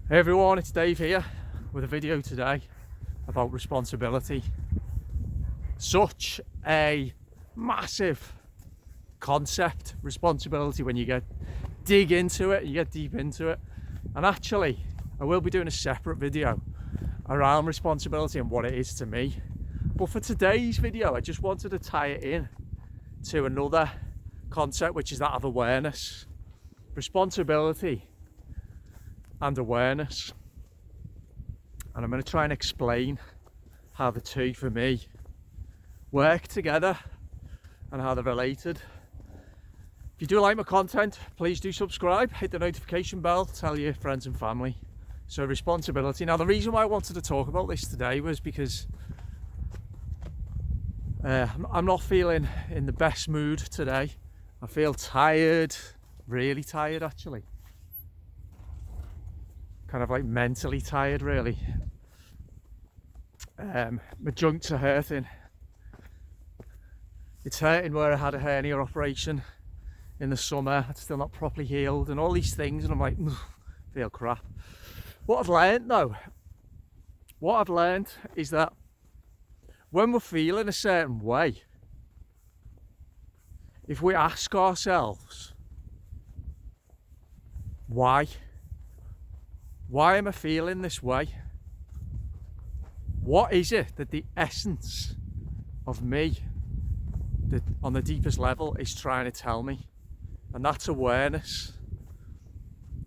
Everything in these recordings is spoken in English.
Hey everyone, it's Dave here with a video today about responsibility. Such a massive concept, responsibility, when you dig into it, you get deep into it. And actually, I will be doing a separate video around responsibility and what it is to me. But for today's video, I just wanted to tie it in to another concept, which is that of awareness. Responsibility and awareness, and I'm going to try and explain how the two for me work together and how they're related. If you do like my content, please do subscribe, hit the notification bell, tell your friends and family. So responsibility. Now the reason why I wanted to talk about this today was because I'm not feeling in the best mood today. I feel tired, really tired actually. Kind of like mentally tired really. My joints are hurting. It's hurting where I had a hernia operation in the summer. It's still not properly healed and all these things, and I'm like, feel crap. What I've learned though, is that when we're feeling a certain way, if we ask ourselves, why am I feeling this way? What is it that the essence of me, that on the deepest level, is trying to tell me? And that's awareness.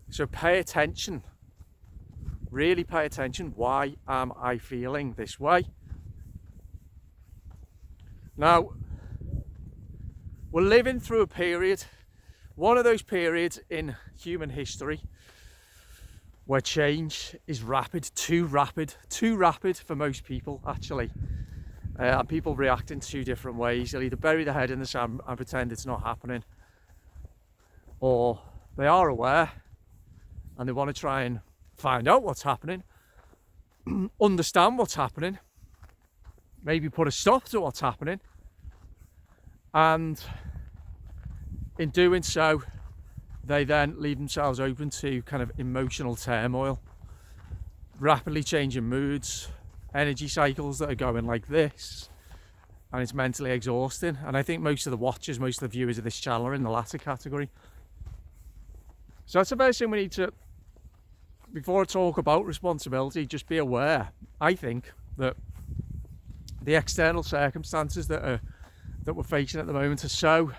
So pay attention, really pay attention. Why am I feeling this way? Now, we're living through a period, one of those periods in human history where change is rapid, too rapid for most people actually. And people react in two different ways. They'll either bury their head in the sand and pretend it's not happening, or they are aware and they want to try and find out what's happening, understand what's happening, maybe put a stop to what's happening, and in doing so they then leave themselves open to kind of emotional turmoil, rapidly changing moods, energy cycles that are going like this, and it's mentally exhausting. And I think most of the watchers, most of the viewers of this channel are in the latter category. So that's the first thing we need to, before I talk about responsibility, just be aware. I think that the external circumstances that we're facing at the moment are so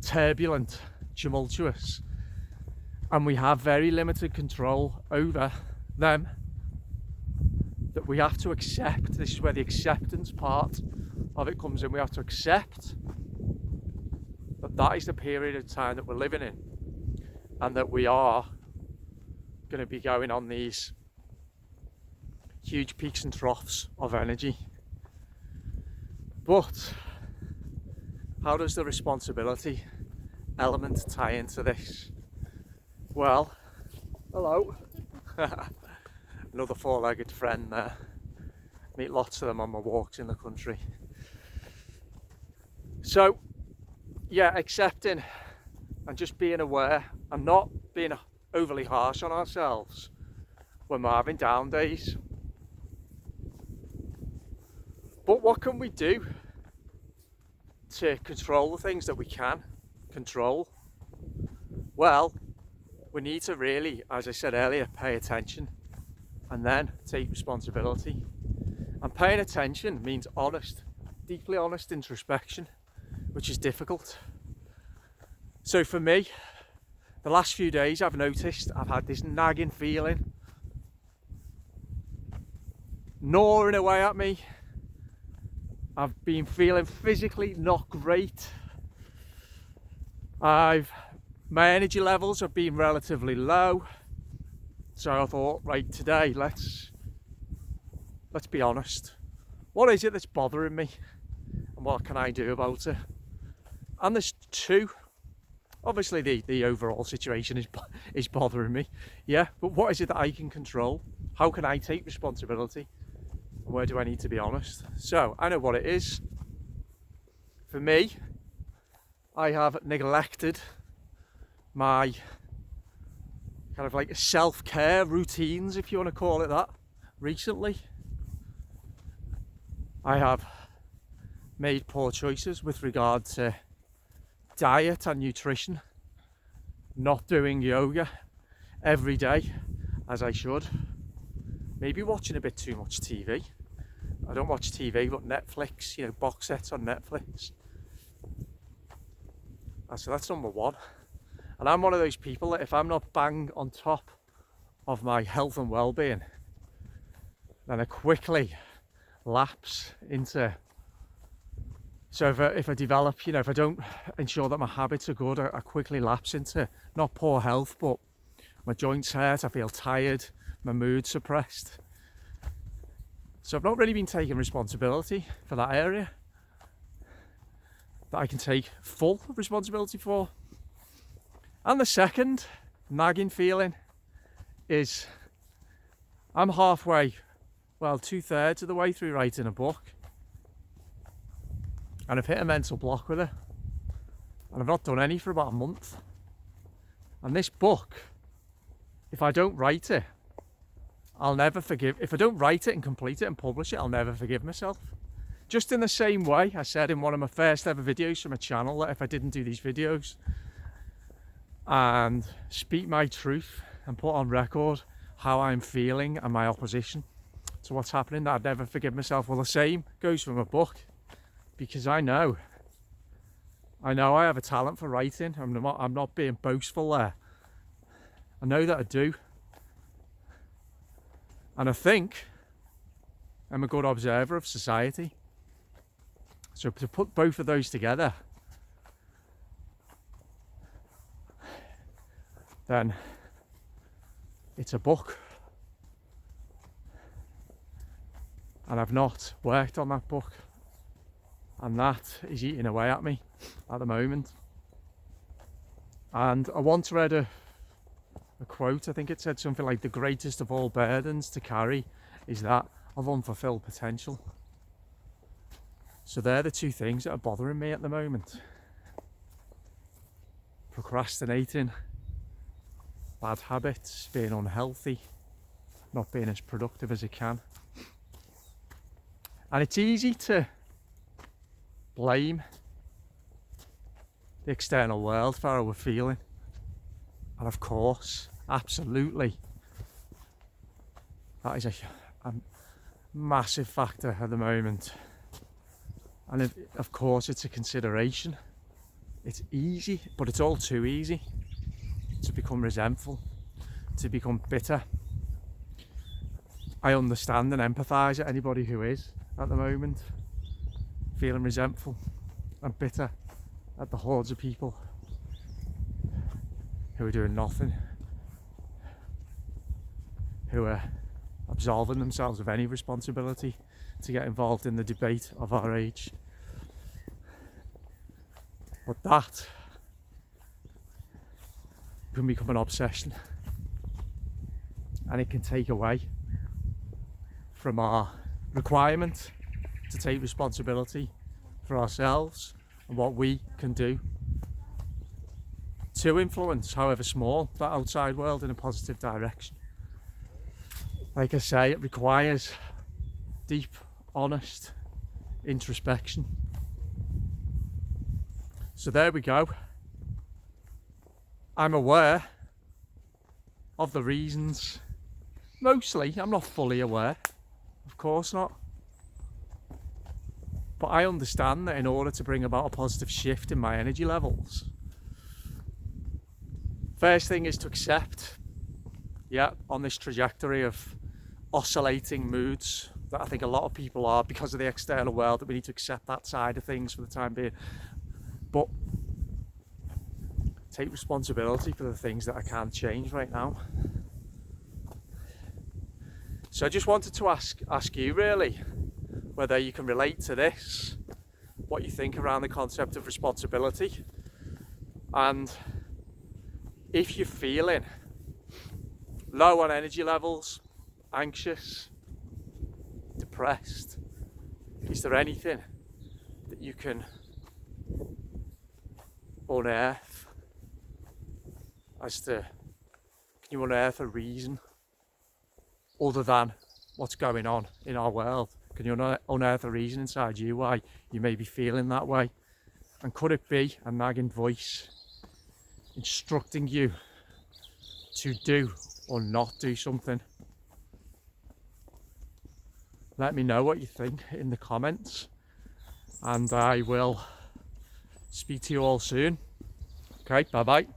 turbulent, tumultuous, and we have very limited control over them, that we have to accept. This is where the acceptance part of it comes in. We have to accept that that is the period of time that we're living in, and that we are going to be going on these huge peaks and troughs of energy. But how does the responsibility element tie into this? Well, hello. Another four-legged friend there. Meet lots of them on my walks in the country. So yeah, accepting and just being aware and not being overly harsh on ourselves when we're having down days. But what can we do to control the things that we can control? Well, we need to really, as I said earlier, pay attention and then take responsibility. And paying attention means honest, deeply honest introspection, which is difficult. So for me, the last few days I've noticed I've had this nagging feeling gnawing away at me. I've been feeling physically not great. My energy levels have been relatively low. So I thought, right, today let's be honest. What is it that's bothering me, and what can I do about it? And there's two. Obviously the overall situation is bothering me, yeah, but what is it that I can control? How can I take responsibility? And where do I need to be honest? So I know what it is. For me, I have neglected my kind of like self-care routines, if you want to call it that, recently. I have made poor choices with regard to diet and nutrition, not doing yoga every day as I should, maybe watching a bit too much TV. I don't watch TV, but Netflix, you know, box sets on Netflix. So that's number one. And I'm one of those people that if I'm not bang on top of my health and well-being, then I quickly lapse into, so if I develop, you know, if I don't ensure that my habits are good, I quickly lapse into not poor health, but my joints hurt, I feel tired, my mood's suppressed. So I've not really been taking responsibility for that area that I can take full responsibility for. And the second nagging feeling is I'm halfway, well, 2/3 of the way through writing a book, and I've hit a mental block with it, and I've not done any for about a month. And this book, if I don't write it, I'll never forgive. If I don't write it and complete it and publish it, I'll never forgive myself. Just in the same way I said in one of my first ever videos from my channel that if I didn't do these videos and speak my truth and put on record how I'm feeling and my opposition to what's happening, that I'd never forgive myself. Well, the same goes for my book, because I know I have a talent for writing. I'm not being boastful there. I know that I do. And I think I'm a good observer of society. So to put both of those together, then it's a book. And I've not worked on that book. And that is eating away at me at the moment. And I once read a quote, I think it said something like, the greatest of all burdens to carry is that of unfulfilled potential. So they're the two things that are bothering me at the moment. Procrastinating, bad habits, being unhealthy, not being as productive as I can. And it's easy to blame the external world for how we're feeling. And of course, absolutely, that is a massive factor at the moment. And of course, it's a consideration. It's easy, but it's all too easy to become resentful, to become bitter. I understand and empathise with anybody who is at the moment feeling resentful and bitter at the hordes of people who are doing nothing, who are absolving themselves of any responsibility to get involved in the debate of our age. But that can become an obsession, and it can take away from our requirement to take responsibility for ourselves and what we can do to influence, however small, that outside world in a positive direction. Like I say, it requires deep, honest introspection. So there we go. I'm aware of the reasons. Mostly, I'm not fully aware, of course not. But I understand that in order to bring about a positive shift in my energy levels, first thing is to accept, on this trajectory of oscillating moods that I think a lot of people are because of the external world, that we need to accept that side of things for the time being. But take responsibility for the things that I can't change right now. So I just wanted to ask you really whether you can relate to this, what you think around the concept of responsibility, and if you're feeling low on energy levels, anxious, depressed, is there anything that you can unearth as to, can you unearth a reason other than what's going on in our world? Can you unearth a reason inside you why you may be feeling that way? And could it be a nagging voice instructing you to do or not do something? Let me know what you think in the comments, and I will speak to you all soon. Okay, bye bye.